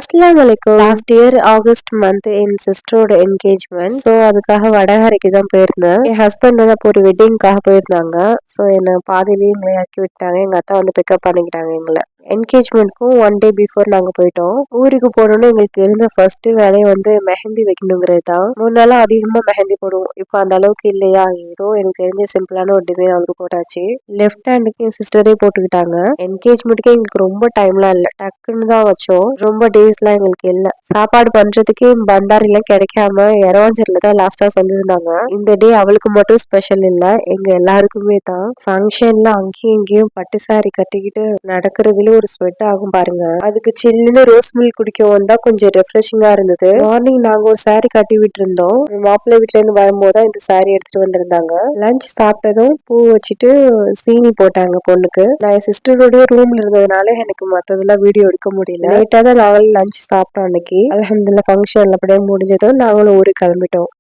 அஸ்ஸலாமு அலைக்கும். Last year August month என் சிஸ்டரோட engagement. So அதுக்காக வடகரைக்கு தான் போயிருந்தேன். என் ஹஸ்பண்ட் வந்து அப்போ ஒரு வெட்டிங்காக போயிருந்தாங்க. ஸோ என்னை பாதியிலேயே எங்களை இறக்கி விட்டாங்க. எங்க அத்தா வந்து பிக்கப் பண்ணிக்கிட்டாங்க எங்களை. என்கேஜ்மெண்ட்க்கும் 1 டே பிஃபோர் நாங்க போயிட்டோம். ஊருக்கு போனோன்னு எங்களுக்கு இருந்த ஃபர்ஸ்ட் வேலையை வந்து மெஹந்தி வைக்கணுங்கிறது தான். முன்னாலாம் அதிகமா மெஹந்தி போடுவோம். இப்போ அந்த அளவுக்கு இல்லையா, ஏதோ எனக்கு தெரிஞ்ச சிம்பிளான ஒரு டிசைன் அவருக்கு போட்டாச்சு. லெஃப்ட் ஹேண்டுக்கு என் சிஸ்டரே போட்டுக்கிட்டாங்க. என்கேஜ்மெண்ட்டுக்கு எங்களுக்கு ரொம்ப டைம்லாம் இல்லை, டக்குன்னு தான் வச்சோம். ரொம்ப டேஸ்லாம் எங்களுக்கு இல்லை. சாப்பாடு பண்றதுக்கு பண்டாரிலாம் கிடைக்காம இரவாஞ்சேரியில தான் லாஸ்டா சொல்லியிருந்தாங்க. இந்த டே அவளுக்கு மட்டும் ஸ்பெஷல் இல்ல, எங்க எல்லாருக்குமே தான். ஃபங்க்ஷன்ல அங்கேயும் இங்கேயும் பட்டு சாரி கட்டிக்கிட்டு நடக்கிறதுல ஒரு ஸ்வெட் ஆகும் பாருங்க. அதுக்கு சில்லுன்னு ரோஸ் மில்க் குடிக்க வந்தா கொஞ்சம் ரெஃப்ரெஷிங்கா இருந்தது. மார்னிங் நாங்க ஒரு சாரி கட்டி விட்டு இருந்தோம். மாப்பிள்ளை வீட்டுல இருந்து வரும்போது இந்த சாரி எடுத்துட்டு வந்திருந்தாங்க. லஞ்ச் சாப்பிட்டதும் பூ வச்சுட்டு சீனி போட்டாங்க பொண்ணுக்கு. நான் என் சிஸ்டருடைய ரூம்ல இருந்ததுனால எனக்கு மத்ததெல்லாம் வீடியோ எடுக்க முடியல. லேட்டா தான் நாங்களும் லஞ்ச் சாப்பிட்டோம் அன்னைக்கு. அல்ஹம்துலில்லாஹ் ஃபங்க்ஷன் அப்படியே முடிஞ்சதும் நாங்களும் ஊருக்கு கிளம்பிட்டோம்.